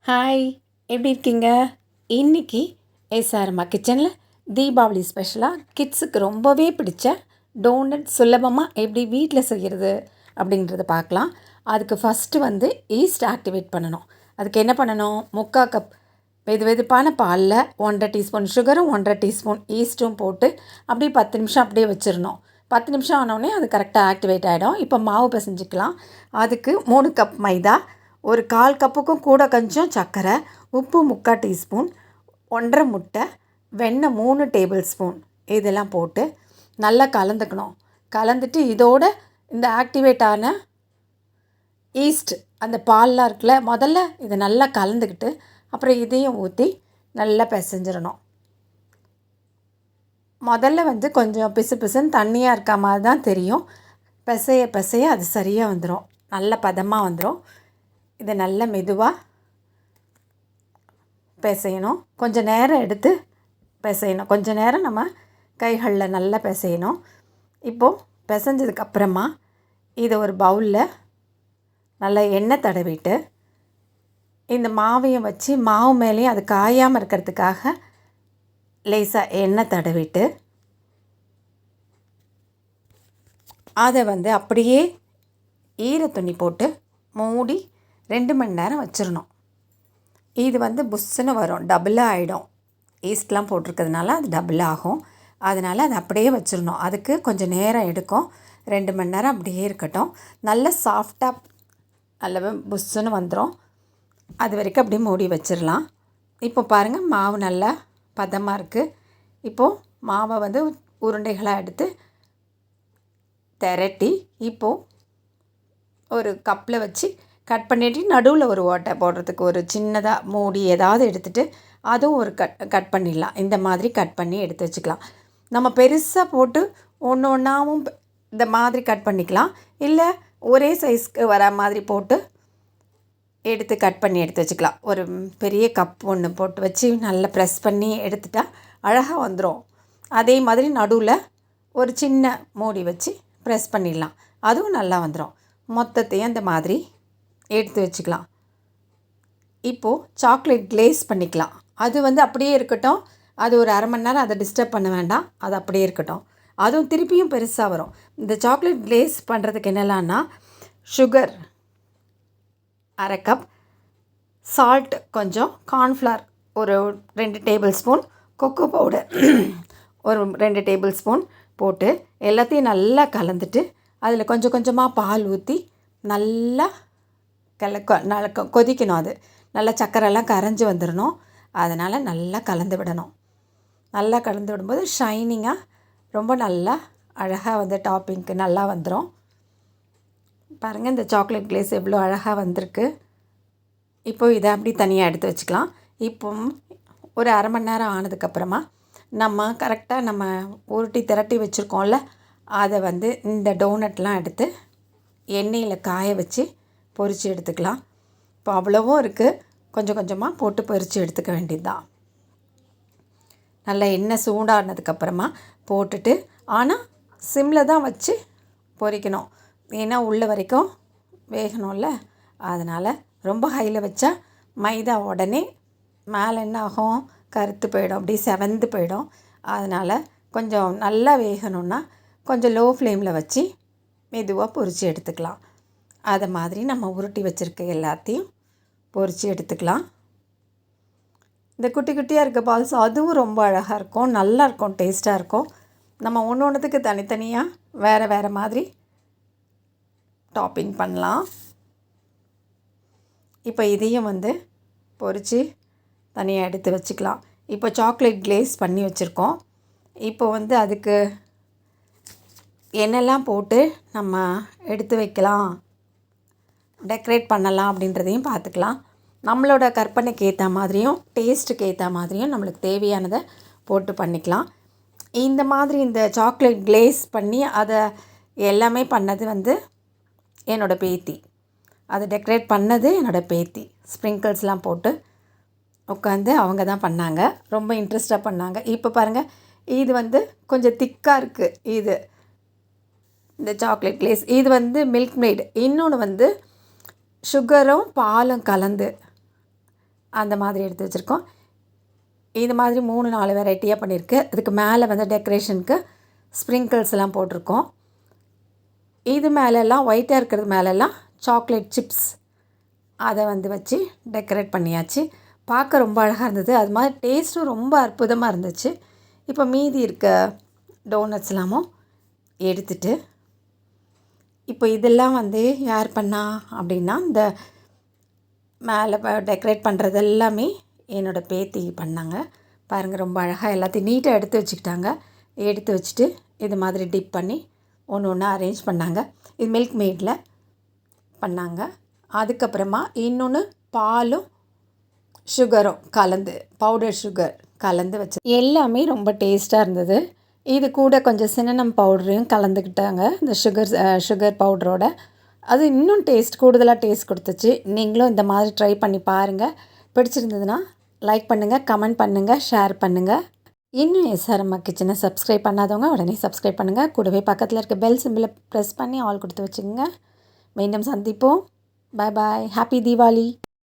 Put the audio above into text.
Hi, எப்படி இருக்கீங்க? இன்னைக்கு எஸ்ஆர்மா கிச்சனில் தீபாவளி ஸ்பெஷலாக கிட்ஸுக்கு ரொம்பவே பிடிச்ச டோனட் சுலபமாக எப்படி வீட்டில் செய்கிறது அப்படின்றத பார்க்கலாம். அதுக்கு ஃபஸ்ட்டு ஈஸ்ட் ஆக்டிவேட் பண்ணணும். அதுக்கு என்ன பண்ணணும்? 3/4 கப் வெதுவெதுப்பான பாலில் 1.5 டீஸ்பூன் சுகரும் 1.5 டீஸ்பூன் ஈஸ்ட்டும் போட்டு அப்படியே 10 நிமிஷம் அப்படியே வச்சிடணும். 10 நிமிஷம் ஆனோடனே அது கரெக்டாக ஆக்டிவேட் ஆகிடும். இப்போ மாவு பிசைஞ்சிக்கலாம். அதுக்கு 3 கப் மைதா, ஒரு 1/4 கப்புக்கும் கூட கொஞ்சம் சர்க்கரை, உப்பு 3/4 டீஸ்பூன், 1.5 முட்டை, வெண்ணெய் 3 டேபிள் ஸ்பூன் இதெல்லாம் போட்டு நல்லா கலந்துக்கணும். கலந்துட்டு இதோட இந்த ஆக்டிவேட் ஆன ஈஸ்ட் அந்த பால்லாம் இருக்குல்ல, முதல்ல இதை நல்லா கலந்துக்கிட்டு அப்புறம் இதையும் ஊற்றி நல்லா பிசைஞ்சிடணும். முதல்ல கொஞ்சம் பிசு பிசுன்னு தண்ணியாக இருக்க மாதிரி தான் தெரியும். பிசைய பிசைய அது சரியாக வந்துடும், நல்ல பதமாக வந்துடும். இதை நல்லா மெதுவாக பிசையணும். கொஞ்சம் நேரம் எடுத்து பிசையணும். கொஞ்சம் நேரம் நம்ம கைகளில் நல்லா பிசையணும். இப்போது பிசைஞ்சதுக்கப்புறமா இதை ஒரு பவுலில் நல்லா எண்ணெய் தடவிட்டு இந்த மாவையும் வச்சு மாவு மேலேயும் அது காயாமல் இருக்கிறதுக்காக லேசாக எண்ணெய் தடவிட்டு அதை அப்படியே ஈர துணி போட்டு மூடி 2 மணி நேரம் வச்சிடணும். இது புஷ்ஷுன்னு வரும், டபுளாக ஆகிடும். ஈஸ்ட்லாம் போட்டிருக்கிறதுனால அது டபுள் ஆகும். அதனால் அதை அப்படியே வச்சிடணும். அதுக்கு கொஞ்சம் நேரம் எடுக்கும். 2 மணி நேரம் அப்படியே இருக்கட்டும். நல்ல சாஃப்டாக நல்ல புஷ்ஷுன்னு வந்துடும். அது வரைக்கும் அப்படியே மூடி வச்சிடலாம். இப்போ பாருங்கள், மாவு நல்லா பதமாக இருக்குது. இப்போது மாவை உருண்டைகளாக எடுத்து திரட்டி இப்போது ஒரு கப்பில் வச்சு கட் பண்ணிவிட்டு நடுவில் ஒரு ஓட்டை போடுறதுக்கு ஒரு சின்னதாக மூடி ஏதாவது எடுத்துகிட்டு அதுவும் ஒரு கட் பண்ணிடலாம். இந்த மாதிரி கட் பண்ணி எடுத்து வச்சுக்கலாம். நம்ம பெருசாக போட்டு ஒன்று ஒன்றாவும் இந்த மாதிரி கட் பண்ணிக்கலாம். இல்லை ஒரே சைஸ்க்கு வர மாதிரி போட்டு எடுத்து கட் பண்ணி எடுத்து வச்சுக்கலாம். ஒரு பெரிய கப் ஒன்று போட்டு வச்சு நல்லா ப்ரெஸ் பண்ணி எடுத்துட்டா அழகாக வந்துடும். அதே மாதிரி நடுவில் ஒரு சின்ன மூடி வச்சு ப்ரெஸ் பண்ணிடலாம், அதுவும் நல்லா வந்துடும். மொத்தத்தையும் அந்த மாதிரி எடுத்து வச்சுக்கலாம். இப்போது சாக்லேட் கிளேஸ் பண்ணிக்கலாம். அது அப்படியே இருக்கட்டும். அது ஒரு அரை மணி நேரம் அதை டிஸ்டர்ப் பண்ண வேண்டாம், அது அப்படியே இருக்கட்டும். அதுவும் திருப்பியும் பெருசாக வரும். இந்த சாக்லேட் கிளேஸ் பண்ணுறதுக்கு என்னெல்லாம்னா, சுகர் 1/2 கப், சால்ட் கொஞ்சம், கார்ன்ஃப்ளவர் ஒரு 2 டேபிள் ஸ்பூன், கொக்கோ பவுடர் ஒரு 2 டேபிள் ஸ்பூன் போட்டு எல்லாத்தையும் நல்லா கலந்துட்டு அதில் கொஞ்சம் கொஞ்சமாக பால் ஊற்றி நல்லா நல்லா கொதிக்கணும். அது நல்லா சர்க்கரைலாம் கரைஞ்சி வந்துடணும். அதனால் நல்லா கலந்து விடணும். நல்லா கலந்து விடும்போது ஷைனிங்காக ரொம்ப நல்லா அழகாக டாப்பிங்க்கு நல்லா வந்துடும். பாருங்கள், இந்த சாக்லேட் கிளேஸ் எவ்வளோ அழகாக வந்திருக்கு. இப்போது இதை அப்படி தனியாக எடுத்து வச்சுக்கலாம். இப்போ ஒரு அரை மணி நேரம் ஆனதுக்கப்புறமா நம்ம கரெக்டாக நம்ம உருட்டி திரட்டி வச்சுருக்கோம்ல, அதை இந்த டோனட்லாம் எடுத்து எண்ணெயில் காய வச்சு பொரித்து எடுத்துக்கலாம். இப்போ அவ்வளவும் இருக்குது, கொஞ்சம் கொஞ்சமாக போட்டு பொரித்து எடுத்துக்க வேண்டியது தான். நல்லா எண்ணெய் சூடானதுக்கப்புறமா போட்டுட்டு, ஆனால் சிம்மில் தான் வச்சு பொரிக்கணும். ஏன்னா உள்ள வரைக்கும் வேகணும்ல, அதனால் ரொம்ப ஹையில் வச்சா மைதா உடனே மேலே என்ன ஆகும், கருத்து போயிடும், அப்படியே செவந்து போயிடும். அதனால் கொஞ்சம் நல்லா வேகணுன்னா கொஞ்சம் லோ ஃப்ளேமில் வச்சு மெதுவாக பொரித்து எடுத்துக்கலாம். அதை மாதிரி நம்ம உருட்டி வச்சுருக்க எல்லாத்தையும் பொரித்து எடுத்துக்கலாம். இந்த குட்டி குட்டியாக இருக்க பால்ஸ் அதுவும் ரொம்ப அழகாக இருக்கும், நல்லாயிருக்கும், டேஸ்ட்டாக இருக்கும். நம்ம ஒன்று ஒன்றுத்துக்கு தனித்தனியாக வேறு வேறு மாதிரி டாப்பிங் பண்ணலாம். இப்போ இதையும் பொரித்து தனியாக எடுத்து வச்சுக்கலாம். இப்போ சாக்லேட் கிளேஸ் பண்ணி வச்சுருக்கோம். இப்போ அதுக்கு என்னெல்லாம் போட்டு நம்ம எடுத்து வைக்கலாம், டெக்கரேட் பண்ணலாம் அப்படின்றதையும் பார்த்துக்கலாம். நம்மளோட கற்பனைக்கு ஏற்ற மாதிரியும் டேஸ்ட்டுக்கு ஏற்ற மாதிரியும் நம்மளுக்கு தேவையானதை போட்டு பண்ணிக்கலாம். இந்த மாதிரி இந்த சாக்லேட் கிளேஸ் பண்ணி அதை எல்லாமே பண்ணது என்னோடய பேத்தி. அதை டெக்கரேட் பண்ணது என்னோடய பேத்தி. ஸ்ப்ரிங்கிள்ஸ்லாம் போட்டு உட்காந்து அவங்க தான் பண்ணாங்க, ரொம்ப இன்ட்ரெஸ்ட்டாக பண்ணாங்க. இப்போ பாருங்கள், இது கொஞ்சம் திக்காக இருக்குது. இந்த சாக்லேட் கிளேஸ் இது மில்க் மேட். இன்னொன்று சுகரும் பாலும் கலந்து அந்த மாதிரி எடுத்து வச்சுருக்கோம். இது மாதிரி 3-4 வெரைட்டியாக பண்ணியிருக்கு. இதுக்கு மேலே வந்து டெக்கரேஷனுக்கு ஸ்ப்ரிங்கிள்ஸ்லாம் போட்டிருக்கோம். இது மேலெல்லாம் ஒயிட்டாக இருக்கிறது மேலெல்லாம் சாக்லேட் சிப்ஸ் அதை வந்து வச்சு டெக்கரேட் பண்ணியாச்சு. பார்க்க ரொம்ப அழகாக இருந்தது. அது மாதிரி டேஸ்ட்டும் ரொம்ப அற்புதமாக இருந்துச்சு. இப்போ மீதி இருக்க டோனட்ஸ்லாமும் எடுத்துட்டு இப்போ இதெல்லாம் வந்து யார் பண்ணா அப்படின்னா, இந்த மேலே டெக்கரேட் பண்ணுறது எல்லாமே என்னோடய பேத்தி பண்ணாங்க. பாருங்கள், ரொம்ப அழகாக எல்லாத்தையும் நீட்டாக எடுத்து வச்சுக்கிட்டாங்க. எடுத்து வச்சுட்டு இது மாதிரி டிப் பண்ணி ஒன்று ஒன்றா அரேஞ்ச் பண்ணாங்க. இது மில்க் மேடில் பண்ணாங்க. அதுக்கப்புறமா இன்னொன்று பாலும் சுகரும் கலந்து, பவுடர் சுகர் கலந்து வச்சு எல்லாமே ரொம்ப டேஸ்ட்டாக இருந்தது. இது கூட கொஞ்சம் சின்னனம் பவுடரையும் கலந்துக்கிட்டாங்க, இந்த சுகர் பவுடரோட. அது இன்னும் கூடுதலாக டேஸ்ட் கொடுத்துச்சு. நீங்களும் இந்த மாதிரி ட்ரை பண்ணி பாருங்கள். பிடிச்சிருந்ததுன்னா லைக் பண்ணுங்கள், கமெண்ட் பண்ணுங்கள், ஷேர் பண்ணுங்கள். இன்னும் எஸ்ஆர்எம்மா கிச்சனை சப்ஸ்கிரைப் பண்ணாதவங்க உடனே சப்ஸ்கிரைப் பண்ணுங்கள். கூடவே பக்கத்தில் இருக்க பெல் சிம்பிளை ப்ரெஸ் பண்ணி ஆல் கொடுத்து வச்சுக்கோங்க. மீண்டும் சந்திப்போம். பாய் பாய். ஹாப்பி தீபாவளி.